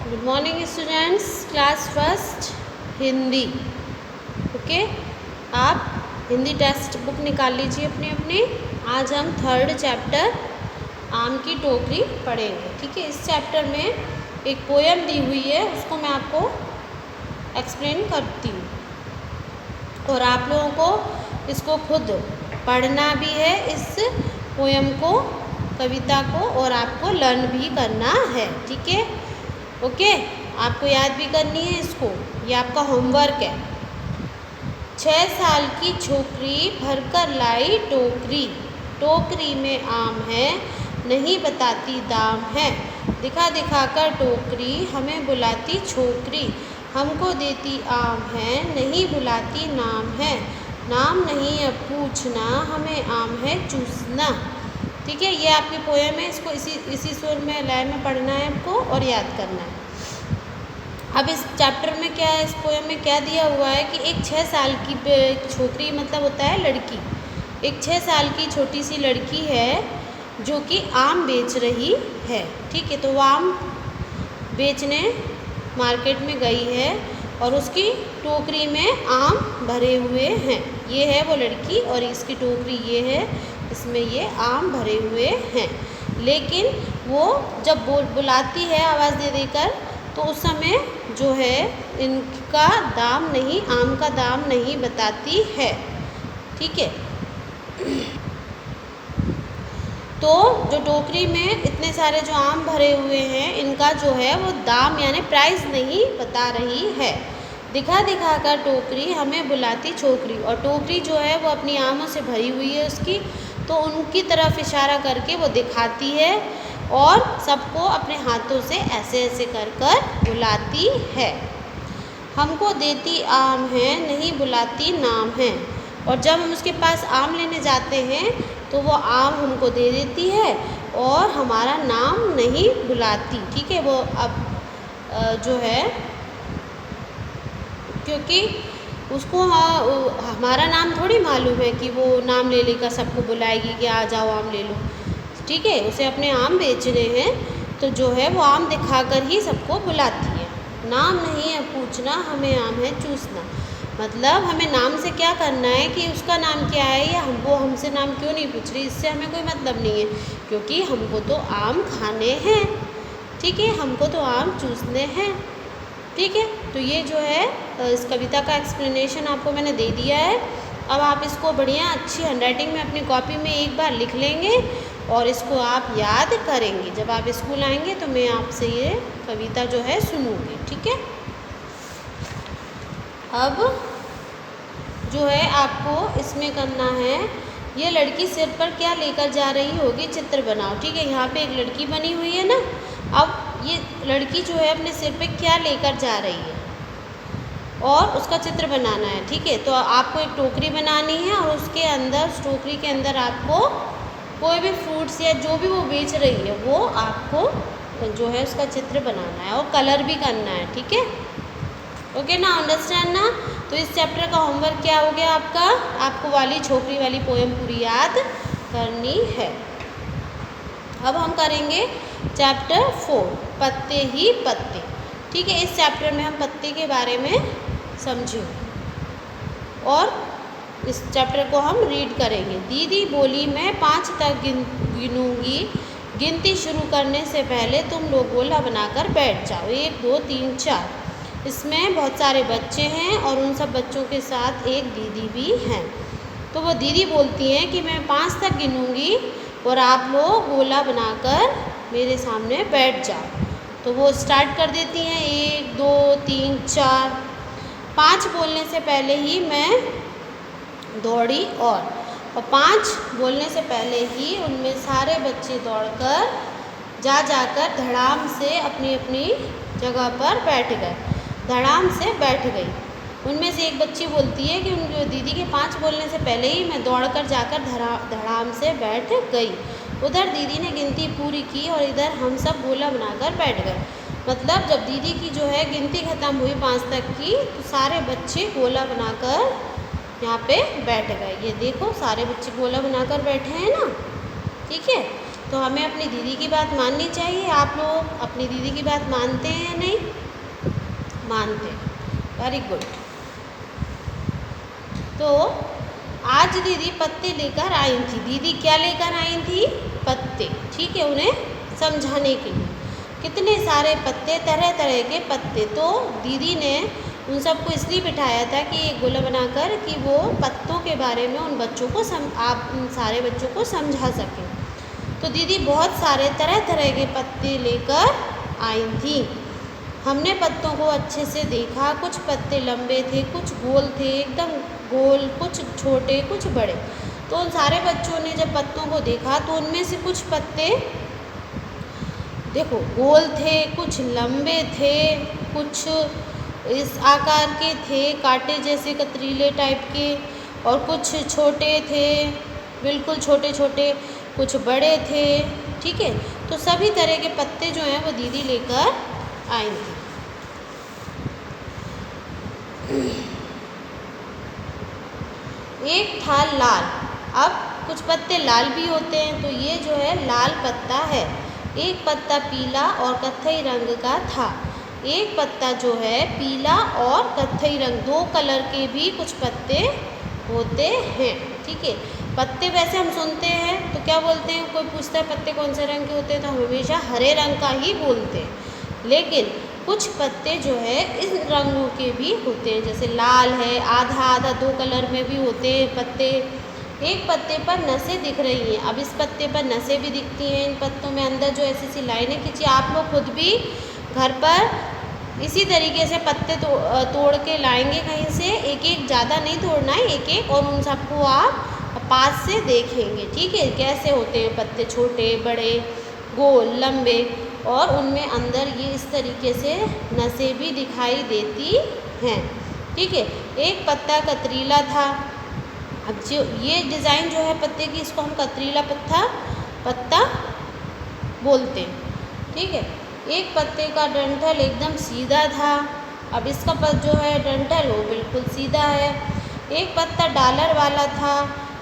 Good morning students, class first Hindi. Okay, आप Hindi text book निकाल लीजिए अपने अपने। आज हम थर्ड चैप्टर आम की टोकरी पढ़ेंगे। ठीक है, इस चैप्टर में एक पोयम दी हुई है, उसको मैं आपको एक्सप्लेन करती हूँ और आप लोगों को इसको खुद पढ़ना भी है, इस पोयम को, कविता को, और आपको लर्न भी करना है। ठीक है, ओके, आपको याद भी करनी है इसको, ये आपका होमवर्क है। 6 साल की छोकरी भरकर लाई टोकरी, टोकरी में आम है नहीं बताती दाम है। दिखा दिखा कर टोकरी हमें बुलाती छोकरी, हमको देती आम है नहीं बुलाती नाम है। नाम नहीं अब पूछना हमें आम है चूसना। ठीक है, ये आपकी पोयम है, इसको इसी सुर में, लय में पढ़ना है आपको और याद करना है। अब इस चैप्टर में क्या है, इस पोयम में क्या दिया हुआ है कि एक 6 साल की छोकरी, मतलब होता है लड़की, एक 6 साल की छोटी सी लड़की है जो कि आम बेच रही है। ठीक है, तो वो आम बेचने मार्केट में गई है और उसकी टोकरी में आम भरे हुए हैं। ये है वो लड़की और इसकी टोकरी ये है, इसमें ये आम भरे हुए हैं। लेकिन वो जब बुलाती है आवाज़ दे देकर, तो उस समय जो है इनका दाम नहीं, आम का दाम नहीं बताती है। ठीक है, तो जो टोकरी में इतने सारे जो आम भरे हुए हैं, इनका जो है वो दाम यानी प्राइस नहीं बता रही है। दिखा दिखा कर टोकरी हमें बुलाती छोकरी, और टोकरी जो है वो अपनी आमों से भरी हुई है उसकी, तो उनकी तरफ इशारा करके वो दिखाती है और सबको अपने हाथों से ऐसे ऐसे कर कर बुलाती है। हमको देती आम है नहीं बुलाती नाम है, और जब हम उसके पास आम लेने जाते हैं तो वो आम हमको दे देती है और हमारा नाम नहीं बुलाती। ठीक है, वो अब जो है, क्योंकि उसको हमारा नाम थोड़ी मालूम है कि वो नाम ले लेकर सबको बुलाएगी कि आ जाओ आम ले लो। ठीक है, उसे अपने आम बेचने हैं, तो जो है वो आम दिखाकर ही सबको बुलाती है। नाम नहीं है पूछना हमें आम है चूसना, मतलब हमें नाम से क्या करना है कि उसका नाम क्या है या वो हमसे नाम क्यों नहीं पूछ रही, इससे हमें कोई मतलब नहीं है, क्योंकि हमको तो आम खाने हैं। ठीक है, हमको तो आम चूसने हैं। ठीक है, तो ये जो है इस कविता का एक्सप्लेनेशन आपको मैंने दे दिया है। अब आप इसको बढ़िया अच्छी हैंडराइटिंग में अपनी कॉपी में एक बार लिख लेंगे और इसको आप याद करेंगे। जब आप स्कूल आएंगे तो मैं आपसे ये कविता जो है सुनूंगी। ठीक है, अब जो है आपको इसमें करना है, ये लड़की सिर पर क्या लेकर जा रही होगी चित्र बनाओ। ठीक है, यहाँ पे एक लड़की बनी हुई है ना, अब ये लड़की जो है अपने सिर पे क्या लेकर जा रही है और उसका चित्र बनाना है। ठीक है, तो आपको एक टोकरी बनानी है और उसके अंदर, उस टोकरी के अंदर आपको कोई भी फ्रूट्स या जो भी वो बेच रही है वो आपको जो है उसका चित्र बनाना है और कलर भी करना है। ठीक है, ओके ना, अंडरस्टैंड ना। तो इस चैप्टर का होमवर्क क्या हो गया आपका, आपको वाली छोकरी वाली पोएम पूरी याद करनी है। अब हम करेंगे चैप्टर 4, पत्ते ही पत्ते। ठीक है, इस चैप्टर में हम पत्ते के बारे में समझेंगे और इस चैप्टर को हम रीड करेंगे। दीदी बोली मैं 5 तक गिनूंगी, गिनती शुरू करने से पहले तुम लोग गोला बनाकर बैठ जाओ। 1 2 3 4। इसमें बहुत सारे बच्चे हैं और उन सब बच्चों के साथ एक दीदी भी हैं। तो वो दीदी बोलती हैं कि मैं 5 तक गिनूंगी और आप लोग गोला बनाकर मेरे सामने बैठ जाओ। तो वो स्टार्ट कर देती हैं, 1 2 3 4। 5 बोलने से पहले ही मैं दौड़ी और 5 बोलने से पहले ही उनमें सारे बच्चे दौड़कर जाकर धड़ाम से अपनी अपनी जगह पर बैठ गए, धड़ाम से बैठ गई। उनमें से एक बच्ची बोलती है कि उनकी दीदी के 5 बोलने से पहले ही मैं दौड़कर जाकर धड़ाम से बैठ गई। उधर दीदी ने गिनती पूरी की और इधर हम सब गोला बनाकर बैठ गए। मतलब जब दीदी की जो है गिनती ख़त्म हुई 5 तक की, तो सारे बच्चे गोला बनाकर यहाँ पे बैठ गए। ये देखो सारे बच्चे गोला बनाकर बैठे हैं ना। ठीक है, तो हमें अपनी दीदी की बात माननी चाहिए। आप लोग अपनी दीदी की बात मानते हैं या नहीं मानते? Very good. तो आज दीदी पत्ते लेकर आई थी। दीदी क्या लेकर आई थी? पत्ते। ठीक है, उन्हें समझाने के लिए। कितने सारे पत्ते, तरह तरह के पत्ते। तो दीदी ने उन सबको इसलिए बिठाया था कि एक गोला बनाकर कि वो पत्तों के बारे में उन बच्चों को आप उन सारे बच्चों को समझा सकें। तो दीदी बहुत सारे तरह तरह के पत्ते लेकर आई थी। हमने पत्तों को अच्छे से देखा। कुछ पत्ते लंबे थे, कुछ गोल थे, एकदम गोल, कुछ छोटे, कुछ बड़े। तो उन सारे बच्चों ने जब पत्तों को देखा तो उनमें से कुछ पत्ते देखो गोल थे, कुछ लंबे थे, कुछ इस आकार के थे, कांटे जैसे कतरीले टाइप के, और कुछ छोटे थे, बिल्कुल छोटे छोटे, कुछ बड़े थे। ठीक है, तो सभी तरह के पत्ते जो हैं वो दीदी लेकर आई थी। एक था लाल। अब कुछ पत्ते लाल भी होते हैं, तो ये जो है लाल पत्ता है। एक पत्ता पीला और कत्थई रंग का था। एक पत्ता जो है पीला और कत्थई रंग, दो कलर के भी कुछ पत्ते होते हैं। ठीक है, पत्ते वैसे हम सुनते हैं तो क्या बोलते हैं? कोई पूछता है पत्ते कौन से रंग के होते हैं तो हम हमेशा हरे रंग का ही बोलते हैं। लेकिन कुछ पत्ते जो है इस रंगों के भी होते हैं, जैसे लाल है, आधा आधा दो कलर में भी होते हैं पत्ते। एक पत्ते पर नसें दिख रही हैं। अब इस पत्ते पर नसें भी दिखती हैं। इन पत्तों में अंदर जो ऐसी सी लाइनें खींची। आप लोग खुद भी घर पर इसी तरीके से पत्ते तोड़ के लाएंगे कहीं से। एक एक, ज़्यादा नहीं तोड़ना है, एक एक, और उन सबको आप पास से देखेंगे। ठीक है, कैसे होते हैं पत्ते, छोटे बड़े, गोल, लंबे, और उनमें अंदर ये इस तरीके से नसें भी दिखाई देती हैं। ठीक है, एक पत्ता कतरीला था। अब जो ये डिज़ाइन जो है पत्ते की, इसको हम कतरीला पत्ता बोलते हैं। ठीक है, एक पत्ते का डंठल एकदम सीधा था। अब इसका जो है डंठल वो बिल्कुल सीधा है। एक पत्ता डॉलर वाला था।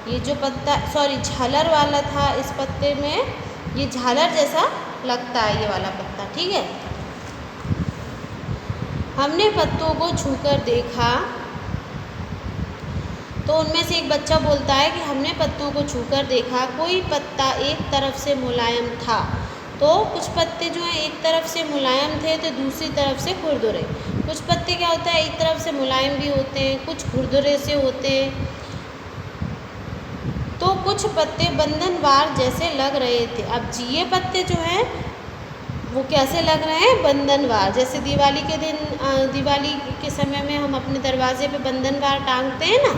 ये जो पत्ता झालर वाला था, इस पत्ते में ये झालर जैसा लगता है ये वाला पत्ता। ठीक है, हमने पत्तों को छूकर देखा तो उनमें से एक बच्चा बोलता है कि हमने पत्तों को छूकर देखा, कोई पत्ता एक तरफ से मुलायम था। तो कुछ पत्ते जो हैं एक तरफ से मुलायम थे तो दूसरी तरफ से खुरदुरे। कुछ पत्ते क्या होता है एक तरफ से मुलायम भी होते हैं, कुछ खुरदुरे से होते हैं। तो कुछ पत्ते बंधनवार जैसे लग रहे थे। अब ये पत्ते जो हैं वो कैसे लग रहे हैं? बंधनवार। जैसे दिवाली के दिन, दिवाली के समय में हम अपने दरवाजे पे बंधनवार टांगते हैं ना,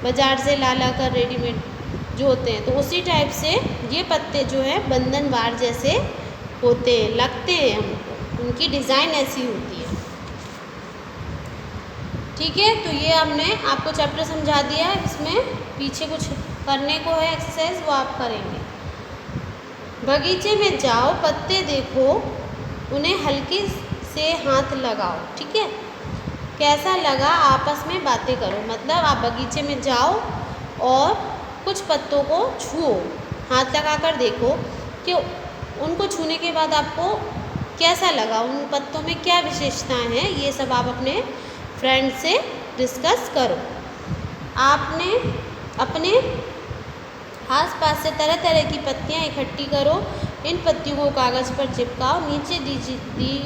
बाज़ार से ला कर रेडीमेड जो होते हैं, तो उसी टाइप से ये पत्ते जो हैं बंधनवार जैसे होते हैं, लगते हैं हमको, उनकी डिज़ाइन ऐसी होती है। ठीक है, तो ये हमने आपको चैप्टर समझा दिया। इसमें पीछे कुछ करने को है एक्सरसाइज, वो आप करेंगे। बगीचे में जाओ, पत्ते देखो, उन्हें हल्के से हाथ लगाओ। ठीक है, कैसा लगा आपस में बातें करो। मतलब आप बगीचे में जाओ और कुछ पत्तों को छुओ, हाथ लगाकर देखो कि उनको छूने के बाद आपको कैसा लगा, उन पत्तों में क्या विशेषताएं हैं, ये सब आप अपने फ्रेंड से डिस्कस करो। आपने अपने आसपास से तरह तरह की पत्तियां इकट्ठी करो। इन पत्तियों को कागज़ पर चिपकाओ। नीचे दी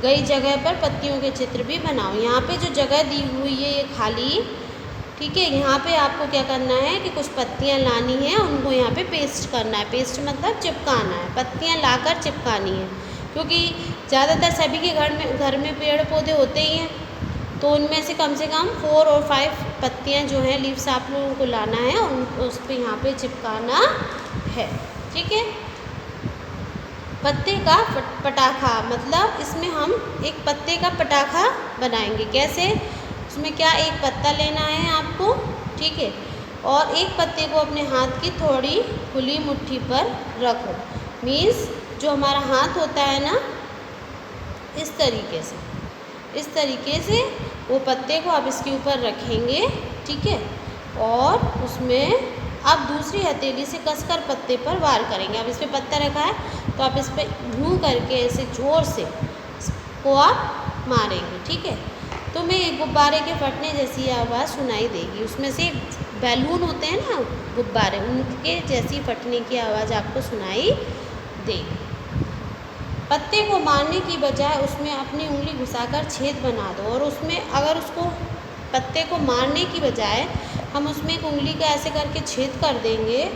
गई जगह पर पत्तियों के चित्र भी बनाओ। यहाँ पे जो जगह दी हुई है ये खाली, ठीक है, यहाँ पे आपको क्या करना है कि कुछ पत्तियाँ लानी है, उनको यहाँ पे पेस्ट करना है। पेस्ट मतलब चिपकाना है, पत्तियाँ लाकर चिपकानी है। क्योंकि ज़्यादातर सभी के घर में पेड़ पौधे होते ही हैं, तो उनमें से कम 4 और 5 पत्तियाँ जो हैं, लीव्स, आप लोगों को लाना है और उस पर यहाँ पे चिपकाना है। ठीक है, पत्ते का पटाखा, मतलब इसमें हम एक पत्ते का पटाखा बनाएंगे। कैसे? उसमें क्या, एक पत्ता लेना है आपको, ठीक है, और एक पत्ते को अपने हाथ की थोड़ी खुली मुट्ठी पर रखो। मीन्स जो हमारा हाथ होता है ना, इस तरीके से वो पत्ते को आप इसके ऊपर रखेंगे। ठीक है, और उसमें अब दूसरी हथेली से कसकर पत्ते पर वार करेंगे। अब इस पर पत्ता रखा है तो आप इस पर यूँ करके ऐसे ज़ोर से इसको आप मारेंगे, ठीक है। तो मैं एक गुब्बारे के फटने जैसी आवाज़ सुनाई देगी। उसमें से बैलून होते हैं ना गुब्बारे, उनके जैसी फटने की आवाज़ आपको सुनाई देगी। पत्ते को मारने की बजाय उसमें अपनी उंगली घुसाकर छेद बना दो, और उसमें अगर उसको पत्ते को मारने की बजाय हम उसमें एक उंगली का ऐसे करके छेद कर देंगे।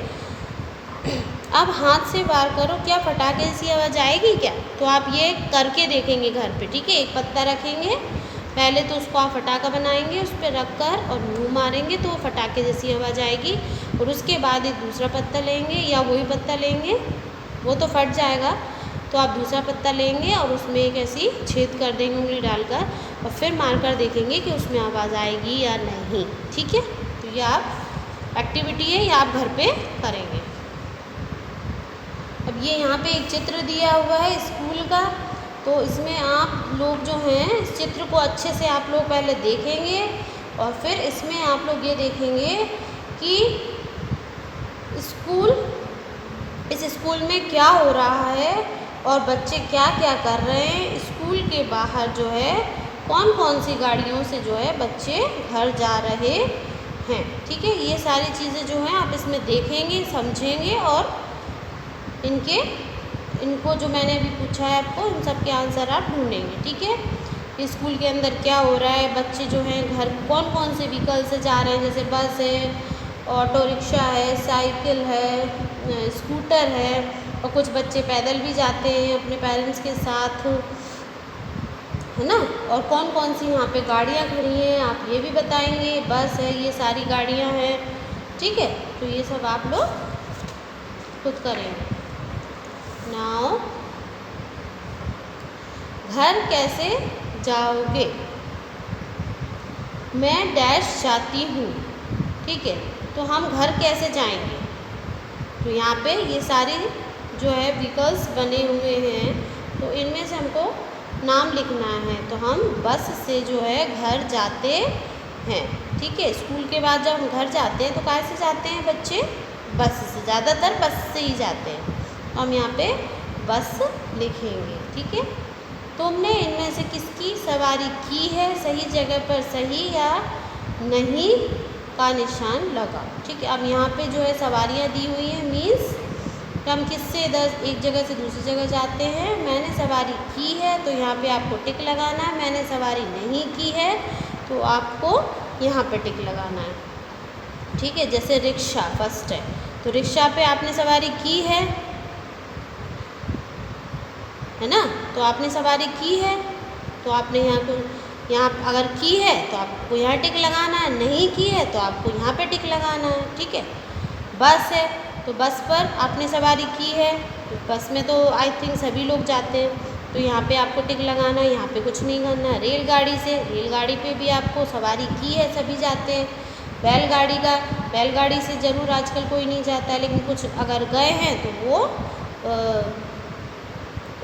अब हाथ से वार करो, क्या फटाके जैसी आवाज़ आएगी क्या? तो आप ये करके देखेंगे घर पे, ठीक है। एक पत्ता रखेंगे, पहले तो उसको आप फटाका बनाएंगे, उस पर रख कर और यूँ मारेंगे तो फटाके जैसी आवाज़ आएगी। और उसके बाद एक दूसरा पत्ता लेंगे या वही पत्ता लेंगे, वो तो फट जाएगा, तो आप दूसरा पत्ता लेंगे और उसमें एक ऐसी छेद कर देंगे उंगली डालकर, और फिर मार कर देखेंगे कि उसमें आवाज़ आएगी या नहीं, ठीक है। तो ये आप एक्टिविटी है, ये आप घर पे करेंगे। अब ये यहाँ पे एक चित्र दिया हुआ है स्कूल का, तो इसमें आप लोग जो हैं इस चित्र को अच्छे से आप लोग पहले देखेंगे, और फिर इसमें आप लोग ये देखेंगे कि इस स्कूल में क्या हो रहा है और बच्चे क्या क्या कर रहे हैं। स्कूल के बाहर जो है कौन कौन सी गाड़ियों से जो है बच्चे घर जा रहे हैं, ठीक है। ये सारी चीज़ें जो हैं आप इसमें देखेंगे, समझेंगे, और इनको जो मैंने अभी पूछा है आपको, इन सब के आंसर आप ढूंढेंगे, ठीक है। स्कूल के अंदर क्या हो रहा है, बच्चे जो हैं घर कौन कौन से व्हीकल से जा रहे हैं, जैसे बस है, ऑटो रिक्शा है, साइकिल है, स्कूटर है, और कुछ बच्चे पैदल भी जाते हैं अपने पेरेंट्स के साथ, है ना। और कौन कौन सी यहाँ पे गाड़ियाँ खड़ी हैं आप ये भी बताएंगे। बस है, ये सारी गाड़ियाँ हैं, ठीक है। तो ये सब आप लोग खुद करेंगे। नाउ घर कैसे जाओगे? मैं डैश जाती हूँ, ठीक है। तो हम घर कैसे जाएंगे? तो यहाँ पे ये सारी जो है व्हीकल्स बने हुए हैं, तो इनमें से हमको नाम लिखना है। तो हम बस से जो है घर जाते हैं, ठीक है। स्कूल के बाद जब हम घर जाते हैं तो कैसे जाते हैं बच्चे? बस से, ज़्यादातर बस से ही जाते हैं। तो हम यहाँ पे बस लिखेंगे, ठीक है। तुमने इनमें से किसकी सवारी की है? सही जगह पर सही या नहीं का निशान लगाओ, ठीक है। अब यहाँ पे जो है सवारियाँ दी हुई हैं, मीन्स हम किससे एक जगह से दूसरी जगह जाते हैं। मैंने सवारी की है तो यहाँ पे आपको टिक लगाना है। मैंने सवारी नहीं की है तो आपको यहाँ पे टिक लगाना है, ठीक है। जैसे रिक्शा फर्स्ट है, तो रिक्शा पे आपने सवारी की है ना, तो आपने सवारी की है तो आपने यहाँ अगर की है तो आपको यहाँ टिक लगाना है, नहीं की है तो आपको यहाँ पे टिक लगाना है, ठीक है। बस है तो बस पर आपने सवारी की है, तो बस में तो आई थिंक सभी लोग जाते हैं, तो यहाँ पे आपको टिक लगाना है, यहाँ पे कुछ नहीं करना है। रेलगाड़ी पे भी आपको सवारी की है, सभी जाते हैं। बैलगाड़ी से ज़रूर आजकल कोई नहीं जाता है, लेकिन कुछ अगर गए हैं तो वो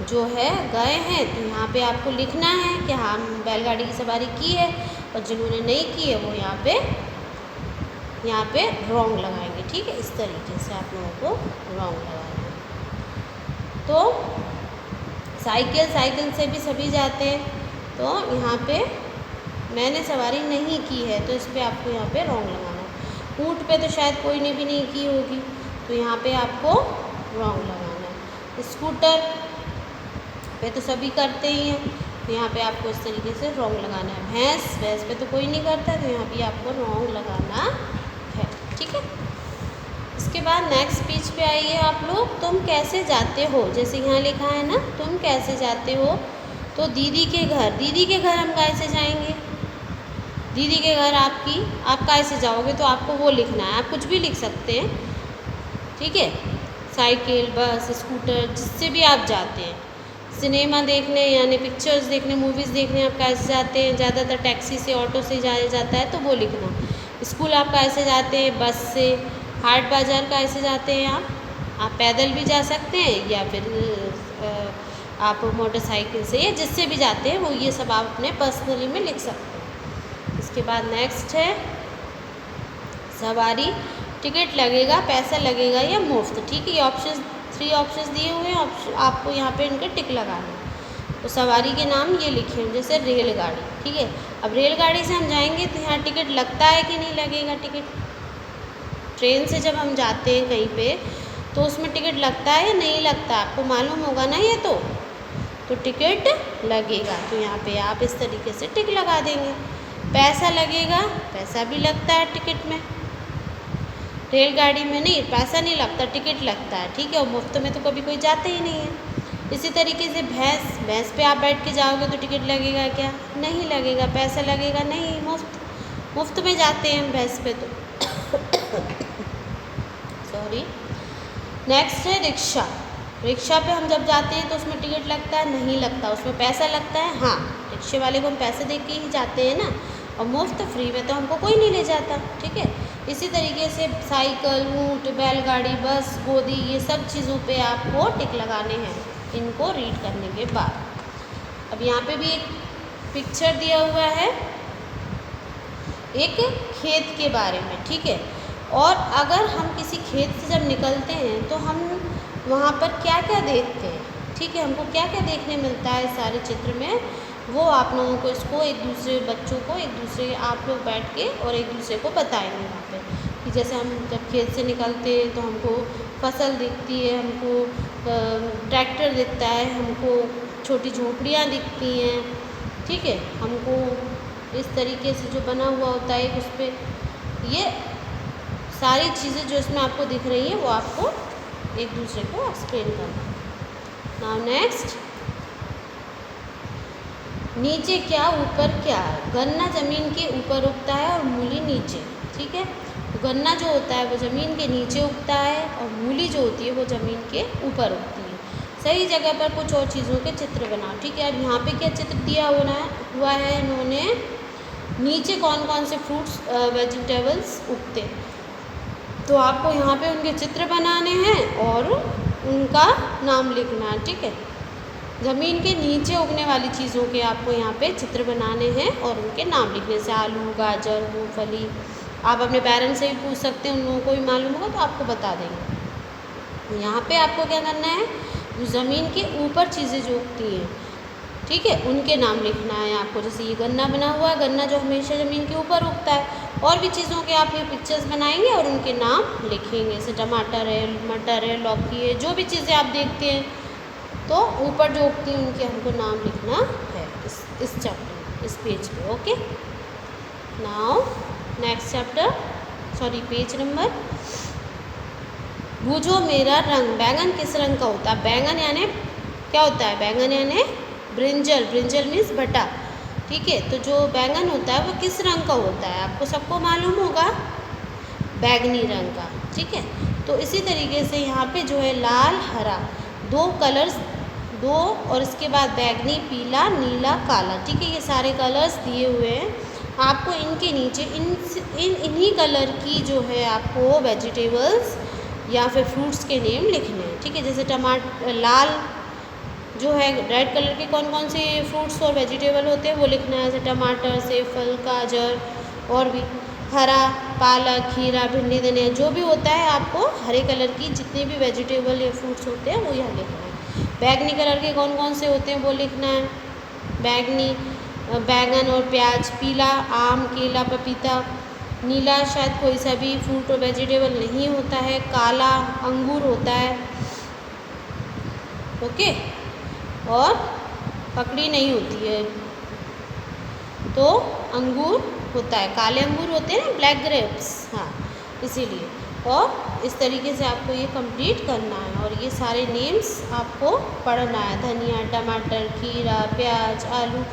जो है गए हैं, तो यहाँ पे आपको लिखना है कि हाँ बैलगाड़ी की सवारी की है, और जिन्होंने नहीं की है वो यहाँ पे रॉन्ग लगाएंगे, ठीक है। इस तरीके से आप लोगों को रॉन्ग लगाना है। तो साइकिल से भी सभी जाते हैं, तो यहाँ पे मैंने सवारी नहीं की है तो इस पर आपको यहाँ पे रॉन्ग लगाना है। ऊँट पे तो शायद कोई ने भी नहीं की होगी, तो यहाँ पे आपको रॉन्ग लगाना है। स्कूटर पे तो सभी करते ही हैं, तो यहाँ पे आपको इस तरीके से रॉन्ग लगाना है। भैंस पे तो कोई नहीं करता, तो यहाँ भी आपको रॉन्ग लगाना है, ठीक है। इसके बाद नेक्स्ट पेज पे आइए आप लोग। तुम कैसे जाते हो? जैसे यहाँ लिखा है ना, तुम कैसे जाते हो, तो दीदी के घर हम कैसे जाएंगे? दीदी के घर आप कैसे जाओगे, तो आपको वो लिखना है। आप कुछ भी लिख सकते हैं, ठीक है। साइकिल, बस, स्कूटर, जिससे भी आप जाते हैं। सिनेमा देखने यानी पिक्चर्स देखने, मूवीज़ देखने आप कैसे जाते हैं? ज़्यादातर टैक्सी से, ऑटो से जाया जाता है, तो वो लिखना। स्कूल आप कैसे जाते हैं? बस से। हाट बाज़ार कैसे जाते हैं आप पैदल भी जा सकते हैं, या फिर आप मोटरसाइकिल से, या जिससे भी जाते हैं वो ये सब आप अपने पर्सनली में लिख सकते हैं। इसके बाद नेक्स्ट है सवारी टिकट लगेगा, पैसा लगेगा या मुफ्त। ठीक है, ये ऑप्शन 3 ऑप्शन दिए हुए हैं, आपको यहाँ पे इनके टिक लगाना है। तो सवारी के नाम ये लिखे हैं, जैसे रेलगाड़ी। ठीक है, अब रेलगाड़ी से हम जाएंगे तो यहाँ टिकट लगता है कि नहीं लगेगा टिकट। ट्रेन से जब हम जाते हैं कहीं पे तो उसमें टिकट लगता है या नहीं लगता, आपको मालूम होगा ना ये तो टिकट लगेगा। तो यहाँ पे आप इस तरीके से टिक लगा देंगे। पैसा लगेगा, पैसा भी लगता है टिकट में। रेलगाड़ी में नहीं, पैसा नहीं लगता, टिकट लगता है। ठीक है, और मुफ्त में तो कभी कोई जाते ही नहीं है। इसी तरीके से भैंस पे आप बैठ के जाओगे तो टिकट लगेगा क्या? नहीं लगेगा। पैसा लगेगा? नहीं, मुफ्त में जाते हैं हम भैंस पे तो सॉरी। नेक्स्ट है रिक्शा। रिक्शा पे हम जब जाते हैं तो उसमें टिकट लगता है? नहीं लगता। उसमें पैसा लगता है? हाँ, रिक्शे वाले को हम पैसे दे के ही जाते हैं ना, और मुफ्त फ्री में तो हमको कोई नहीं ले जाता। ठीक है, इसी तरीके से साइकिल, ऊँट, बैलगाड़ी, बस, गोदी, ये सब चीज़ों पे आपको टिक लगाने हैं इनको रीड करने के बाद। अब यहाँ पे भी एक पिक्चर दिया हुआ है एक खेत के बारे में। ठीक है, और अगर हम किसी खेत से जब निकलते हैं तो हम वहाँ पर क्या क्या देखते हैं? ठीक है, हमको क्या क्या देखने मिलता है सारे चित्र में, वो आप लोगों को इसको एक दूसरे बच्चों को एक दूसरे आप लोग बैठ के और एक दूसरे को बताएंगे वहाँ पे कि जैसे हम जब खेत से निकलते हैं तो हमको फसल दिखती है, हमको ट्रैक्टर दिखता है, हमको छोटी झोपड़ियाँ दिखती हैं। ठीक है, हमको इस तरीके से जो बना हुआ होता है उस पर ये सारी चीज़ें जो इसमें आपको दिख रही हैं वो आपको एक दूसरे को एक्सप्लेन करना। नाउ नेक्स्ट, नीचे क्या ऊपर क्या? गन्ना ज़मीन के ऊपर उगता है और मूली नीचे। ठीक है, तो गन्ना जो होता है वो ज़मीन के नीचे उगता है और मूली जो होती है वो ज़मीन के ऊपर उगती है। सही जगह पर कुछ और चीज़ों के चित्र बनाओ। ठीक है, अब यहाँ पे क्या चित्र दिया हुआ है इन्होंने, नीचे कौन कौन से फ्रूट्स वेजिटेबल्स उगते हैं, तो आपको यहाँ पे उनके चित्र बनाने हैं और उनका नाम लिखना है। ठीक है, ज़मीन के नीचे उगने वाली चीज़ों के आपको यहाँ पे चित्र बनाने हैं और उनके नाम लिखने से आलू, गाजर, मूंगफली। आप अपने पेरेंट्स से भी पूछ सकते हैं, उन लोगों को भी मालूम होगा तो आपको बता देंगे। यहाँ पे आपको क्या करना है, ज़मीन के ऊपर चीज़ें जो उगती हैं, ठीक है, उनके नाम लिखना है आपको। जैसे ये गन्ना बना हुआ है, गन्ना जो हमेशा ज़मीन के ऊपर उगता है। और भी चीज़ों के आप ये पिक्चर्स बनाएंगे और उनके नाम लिखेंगे। जैसे टमाटर है, मटर है, लौकी है, जो भी चीज़ें आप देखते हैं तो ऊपर जो उगती है उनके हमको नाम लिखना है इस चैप्टर, इस पेज पे। Okay, now next chapter, sorry page number. बूझो मेरा रंग। बैंगन किस रंग का होता है? बैंगन यानी क्या होता है? बैंगन यानी ब्रिंजल। ब्रिंजल मीन्स भटा। ठीक है, तो जो बैंगन होता है वो किस रंग का होता है? आपको सबको मालूम होगा, बैंगनी रंग का। ठीक है, तो इसी तरीके से यहाँ पे जो है लाल, हरा, दो कलर्स, दो, और इसके बाद बैगनी, पीला, नीला, काला। ठीक है, ये सारे कलर्स दिए हुए हैं आपको। इनके नीचे इन्हीं कलर की जो है आपको वेजिटेबल्स या फिर फ्रूट्स के नेम लिखने हैं। ठीक है, जैसे टमाटर, लाल जो है रेड कलर के कौन कौन से फ्रूट्स और वेजिटेबल होते हैं वो लिखना है, जैसे टमाटर, सेब, गाजर, और भी हरा, पालक, खीरा, भिंडी, धनिया, जो भी होता है आपको हरे कलर की जितने भी वेजिटेबल या फ्रूट्स होते हैं वो यहाँ लिखना है। बैगनी कलर के कौन कौन से होते हैं वो लिखना है, बैगनी बैगन और प्याज, पीला आम, केला, पपीता, नीला शायद कोई सा भी फ्रूट और वेजिटेबल नहीं होता है, काला अंगूर होता है। ओके, और पकड़ी नहीं होती है तो अंगूर होता है, काले अंगूर होते हैं ना, ब्लैक ग्रेप्स, हाँ, इसीलिए। और इस तरीके से आपको ये कंप्लीट करना है और ये सारे नेम्स आपको पढ़ना है। धनिया, टमाटर, खीरा, प्याज, आलू,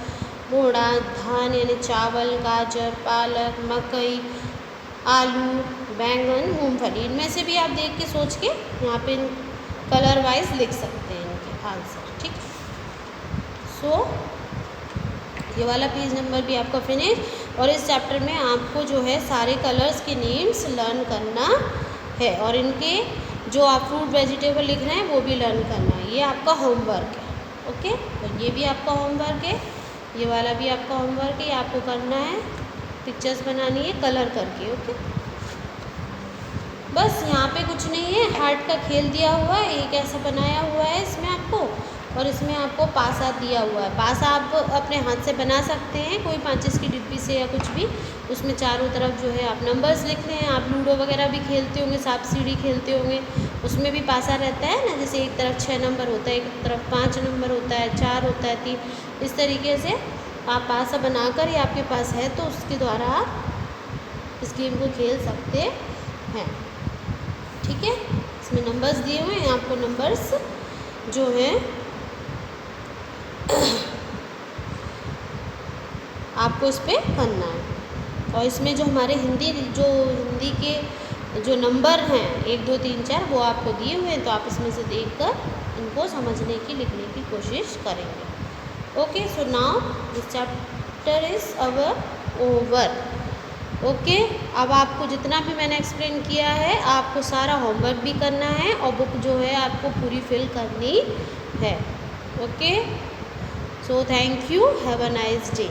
बोड़ा, धान यानी चावल, गाजर, पालक, मकई, आलू, बैंगन, मूंगफली। इनमें से भी आप देख के सोच के यहाँ पे कलर वाइज लिख सकते हैं इनके आंसर। ठीक, सो ये वाला पेज नंबर भी आपका फिनिश। और इस चैप्टर में आपको जो है सारे कलर्स के नेम्स लर्न करना है और इनके जो आप फ्रूट वेजिटेबल लिख रहे हैं वो भी लर्न करना है। ये आपका होमवर्क है। ओके, और ये भी आपका होमवर्क है, ये वाला भी आपका होमवर्क है। ये आपको करना है, पिक्चर्स बनानी है कलर करके। ओके। बस यहाँ पे कुछ नहीं है, हार्ट का खेल दिया हुआ है, एक ऐसा बनाया हुआ है इसमें आपको, और इसमें आपको पासा दिया हुआ है। पासा आप अपने हाथ से बना सकते हैं, कोई माचिस की डिब्बी से या कुछ भी। उसमें चारों तरफ जो है आप नंबर्स लिखने हैं। आप लूडो वगैरह भी खेलते होंगे, सांप सीढ़ी खेलते होंगे, उसमें भी पासा रहता है ना, जैसे एक तरफ 6 नंबर होता है, एक तरफ 5 नंबर होता है, 4 होता है, 3, इस तरीके से आप पासा बनाकर, या आपके पास है तो उसके द्वारा आप इस गेम को खेल सकते हैं। ठीक है, इसमें नंबर्स दिए हुए हैं, आपको नंबर्स जो है आपको इस पर करना है। और इसमें जो हमारे हिंदी के जो नंबर हैं 1 2 3 4 वो आपको दिए हुए हैं, तो आप इसमें से देखकर इनको समझने की, लिखने की कोशिश करेंगे। Okay, so now this chapter is our over. Okay, अब आपको जितना भी मैंने एक्सप्लेन किया है, आपको सारा होमवर्क भी करना है और बुक जो है आपको पूरी फिल करनी है। Okay, so thank you, have a nice day.